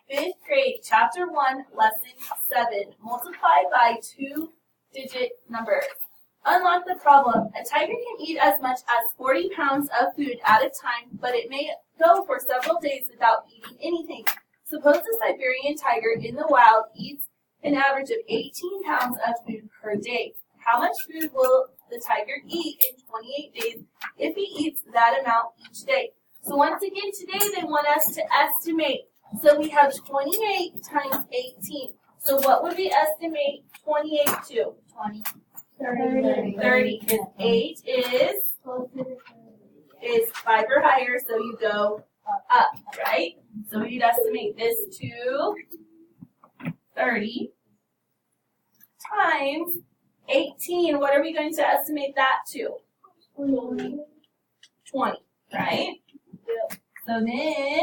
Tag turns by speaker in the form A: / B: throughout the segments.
A: Fifth grade, chapter 1, lesson 7. Multiply by 2-digit numbers. Unlock the problem. A tiger can eat as much as 40 pounds of food at a time, but it may go for several days without eating anything. Suppose the Siberian tiger in the wild eats an average of 18 pounds of food per day. How much food will the tiger eat in 28 days if he eats that amount each day? So once again, today they want us to estimate. So we have 28 times 18. So what would we estimate 28 to? 20. 30. Because 8 is 5 or higher, so you go up, right? So we'd estimate this to 30 times 18. What are we going to estimate that to? 20, right? Yep. So then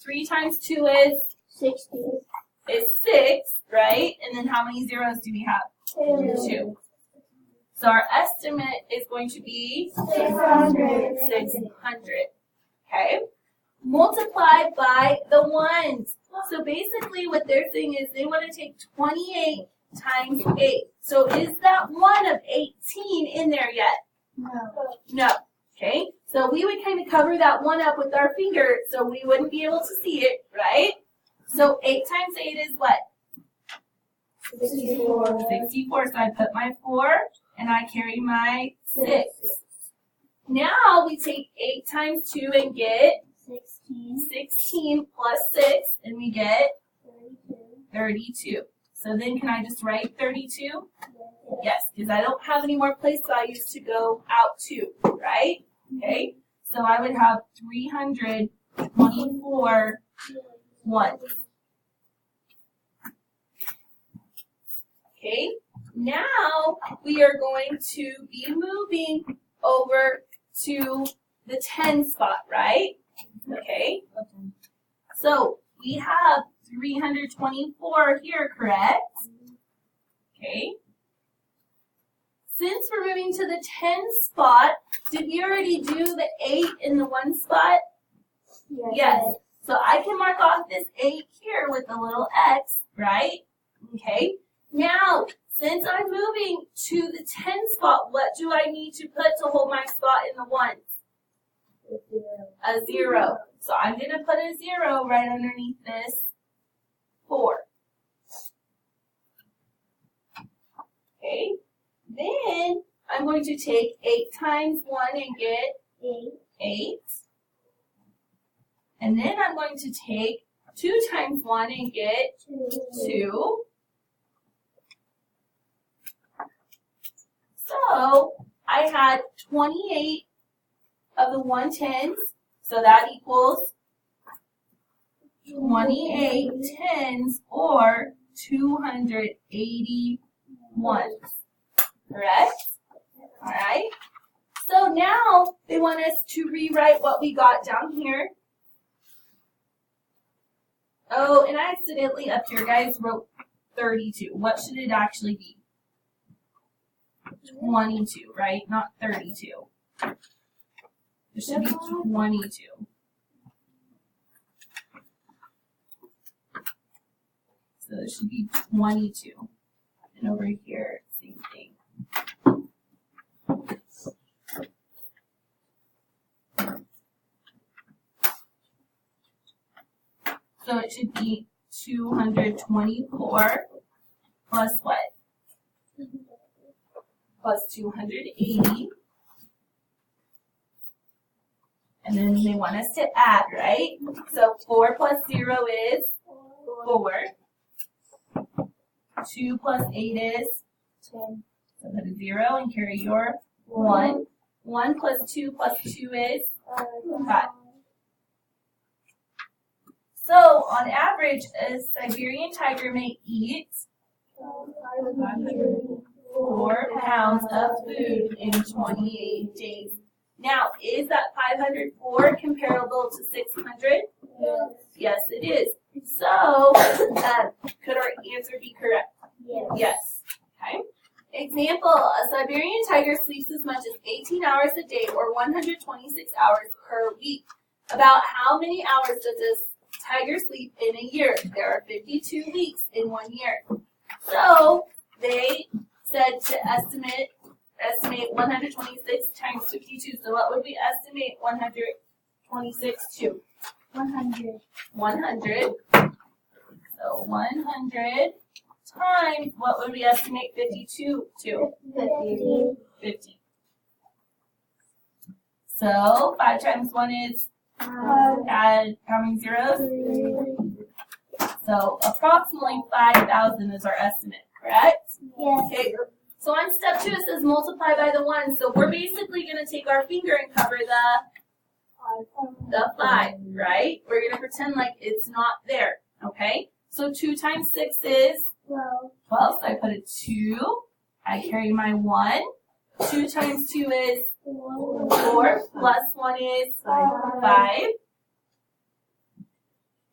A: 3 times 2 is 6, right? And then how many zeros do we have? 2. So our estimate is going to be 600. Okay? Multiply by the ones. So basically what they're saying is they want to take 28 times 8. So is that 1 of 18 in there yet? No. Okay? So we would kind of cover that 1 up with our finger so we wouldn't be able to see it, right? So 8 times 8 is what? 64. So I put my 4 and I carry my 6. Now we take 8 times 2 and get 16 plus 6 and we get 32. So then can I just write 32? Yes, because I don't have any more place values to go out to, right? Okay, so I would have 324 ones. Okay, now we are going to be moving over to the 10 spot, right? Okay, so we have 324 here, correct? Okay. Since we're moving to the 10 spot, did we already do the 8 in the 1 spot? Yes. So I can mark off this 8 here with a little X, right? Okay. Now, since I'm moving to the 10 spot, what do I need to put to hold my spot in the 1s? A 0. So I'm going to put a 0 right underneath this 4. Okay. Then I'm going to take 8 times 1 and get 8. And then I'm going to take 2 times 1 and get 2. So I had 28 of the 110s. So that equals 28 tens or 281. Correct? All right. So now they want us to rewrite what we got down here. Oh, and I accidentally up here, guys, wrote 32. What should it actually be? 22, right? Not 32. It should be 22. So it should be 22. And over here, same thing. So it should be 224 plus what? Plus 280. And then they want us to add, right? So 4 plus 0 is 4. 2 plus 8 is 10. So put a 0 and carry your 1. 1 plus 2 plus 2 is 5. So on average, a Siberian tiger may eat 4 pounds of food in 28 days. Now, is that 504 comparable to 600? Yes, it is. So, could our answer be correct? Yes. Okay. Example, a Siberian tiger sleeps as much as 18 hours a day or 126 hours per week. About how many hours does this tigers sleep in a year? There are 52 weeks in 1 year. So they said to estimate 126 times 52. So what would we estimate 126 to?
B: 100.
A: 100. So 100 times, what would we estimate 52 to?
B: 50.
A: 50. So 5 times 1 is, add how many zeros?
B: 3.
A: So approximately 5,000 is our estimate, correct?
B: Yes.
A: Okay. So on step 2 it says multiply by the 1. So we're basically going to take our finger and cover the 5, right? We're going to pretend like it's not there, okay? So 2 times 6 is
B: 12.
A: 12, so I put a 2. I carry my 1. 2 times 2 is 4, plus 1 is 5.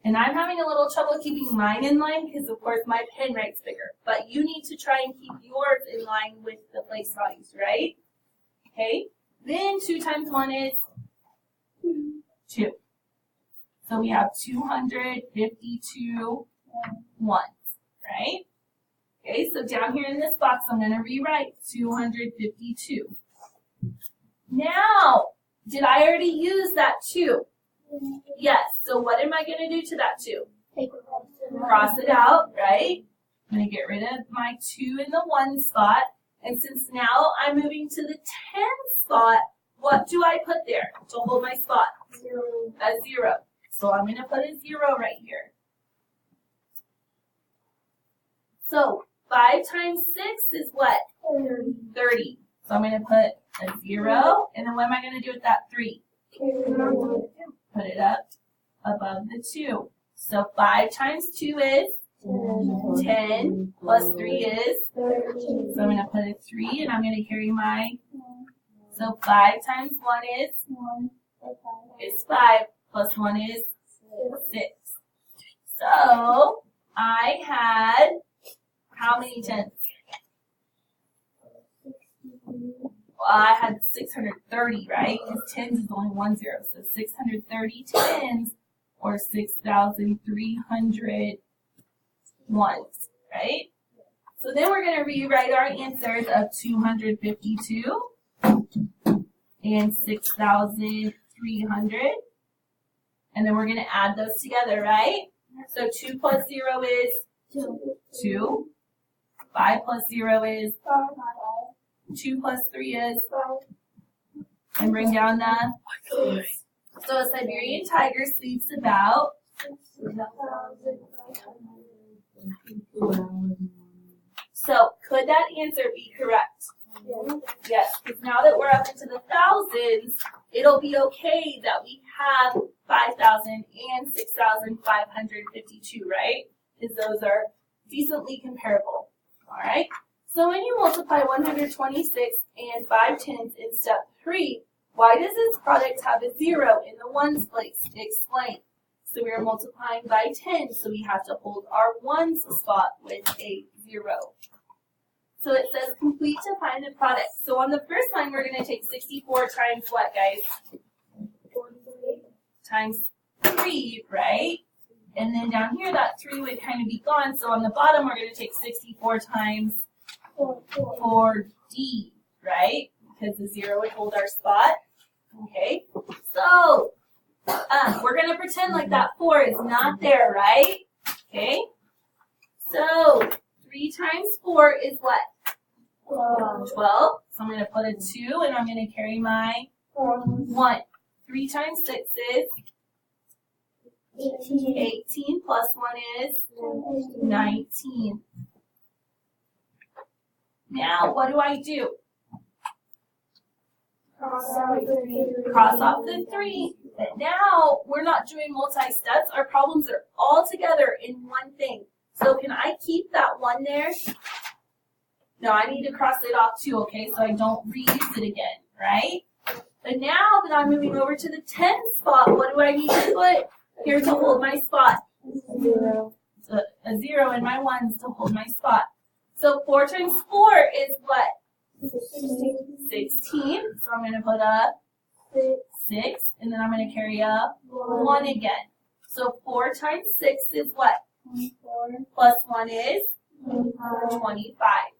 A: And I'm having a little trouble keeping mine in line because, of course, my pen writes bigger. But you need to try and keep yours in line with the place values, right? Okay. Then 2 times 1 is 2. So we have 252 ones, right? Okay, so down here in this box, I'm going to rewrite 252. Now, did I already use that 2? Yes. So what am I going to do to that 2? Cross it out, right? I'm going to get rid of my 2 in the 1 spot. And since now I'm moving to the 10 spot, what do I put there to hold my spot?
B: 0.
A: A 0. So I'm going to put a 0 right here. So 5 times 6 is what? 30. So I'm going to put a 0. And then what am I going to do with that 3? Put it up above the 2. So 5 times 2 is 10, plus 3 is, so I'm going to put a 3 and I'm going to carry my, so 5 times 1 is 5, plus 1 is 6. So I had how many tens? Well, I had 630, right? Because tens is only 1 0. So 630 tens or 6,300 ones, right? So then we're going to rewrite our answers of 252 and 6,300. And then we're going to add those together, right? So 2 plus 0 is 2. 5 plus 0 is 2 plus 3 is, and bring down the, so a Siberian tiger sleeps about, so could that answer be correct? Yes, because now that we're up into the thousands, it'll be okay that we have 5,000 and 6,552, right? Because those are decently comparable, all right? So when you multiply 126 and 5 tens in step 3, why does this product have a 0 in the ones place? Explain. So we are multiplying by 10, so we have to hold our ones spot with a 0. So it says complete to find the product. So on the first line, we're going to take 64 times what, guys?
B: 43.
A: Times 3, right? And then down here, that 3 would kind of be gone. So on the bottom, we're going to take 64 times 4D, right? Because the 0 would hold our spot. Okay, so we're going to pretend like that 4 is not there, right? Okay, so 3 times 4 is what? 12. So I'm going to put a 2 and I'm going to carry my 1. 3 times 6 is 18 plus 1 is 19. Now, what do I do? Cross off the 3. But now, we're not doing multi-steps. Our problems are all together in one thing. So can I keep that 1 there? No, I need to cross it off too, okay? So I don't reuse it again, right? But now that I'm moving over to the 10 spot, what do I need to put here to hold my spot?
B: 0.
A: So a 0 in my 1s to hold my spot. So 4 times 4 is what? 16. So I'm going to put a 6, and then I'm going to carry a 1 again. So 4 times 6 is what?
B: 24.
A: Plus 1 is
B: 25.
A: 25.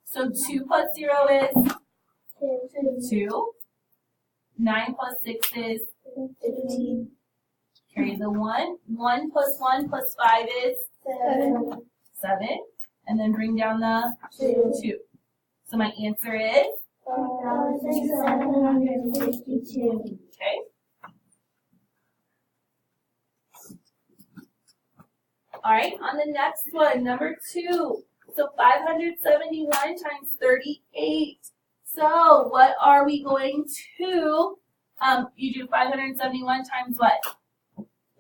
A: So 2 plus 0 is 2. 9 plus 6 is
B: 15.
A: carry the 1. 1 plus 1 plus 5 is
B: 7.
A: 7. And then bring down the
B: 2.
A: 2. So my answer is,
B: 4,762.
A: okay. All right, on the next one, number 2. So 571 times 38. So what are we going to, you do 571 times what?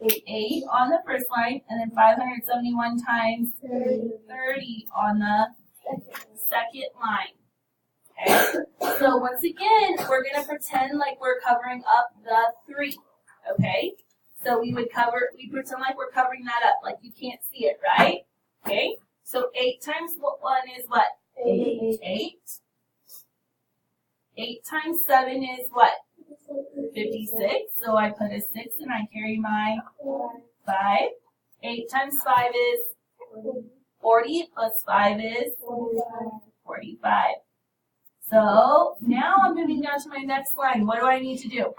A: 8 on the first line, and then 571 times 30 on the second line. Okay, so once again, we're going to pretend like we're covering up the 3, okay? So we pretend like we're covering that up, like you can't see it, right? Okay, so 8 times 1 is what?
B: 8.
A: 8 times 7 is what? 56, so I put a 6 and I carry my 5. 8 times 5 is 40, plus 5 is 45. So now I'm moving down to my next line. What do I need to do?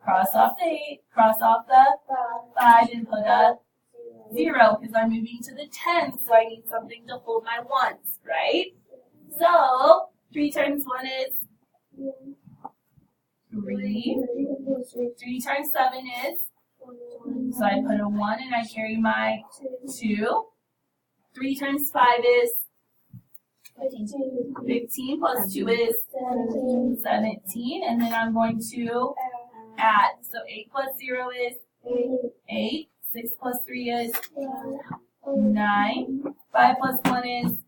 A: Cross off the 8, cross off the 5, and put a 0 because I'm moving to the 10, so I need something to hold my 1s, right? So 3 times 1 is 3. 3 times 7 is, so I put a 1 and I carry my 2. 3 times 5 is 15, plus 2 is 17, and then I'm going to add. So 8 plus 0 is 8. 6 plus 3 is 9. 5 plus 1 is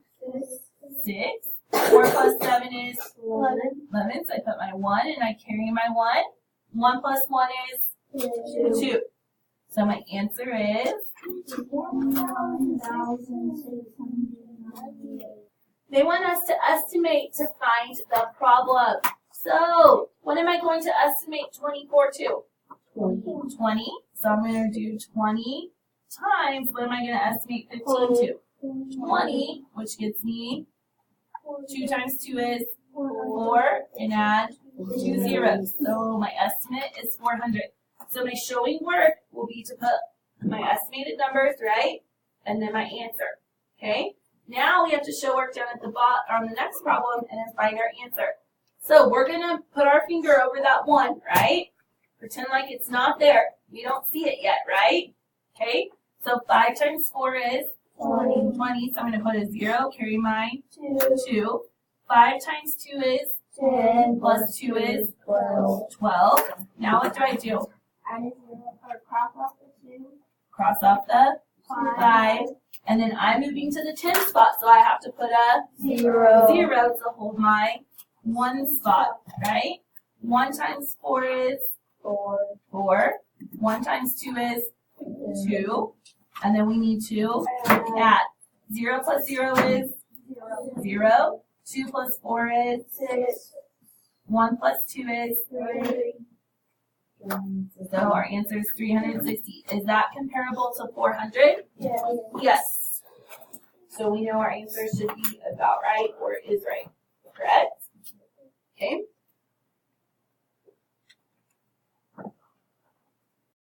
A: 6. 4 plus 7 is 11. So I put my 1 and I carry my 1. 1 plus 1 is 2. So my answer is, they want us to estimate to find the problem. So what am I going to estimate 24 to? 20. So I'm going to do 20 times, what am I going to estimate 15 to? 20, which gets me 2 times 2 is 4, and add 2 zeros. So my estimate is 400. So my showing work will be to put my estimated numbers, right? And then my answer. Okay? Now we have to show work down at the bottom on the next problem and then find our answer. So we're going to put our finger over that 1, right? Pretend like it's not there. We don't see it yet, right? Okay? So 5 times 4 is 20. So I'm going to put a 0, carry my 2. 5 times 2 is
B: 10.
A: plus 2 is 12. Now what do I do?
B: Add a 0 or cross off the 2.
A: Cross off the 5. And then I'm moving to the 10 spot, so I have to put a 0 to hold my 1 spot, right? 1 times 4 is 4. 1 times 2 is 2. And then we need to add. 0 plus 0 is 0. 2 plus 4 is
B: 6.
A: 1 plus 2 is
B: 3.
A: So our answer is 360. Is that comparable to 400?
B: Yes.
A: Yes. So we know our answer should be about right or is right. Correct? Okay.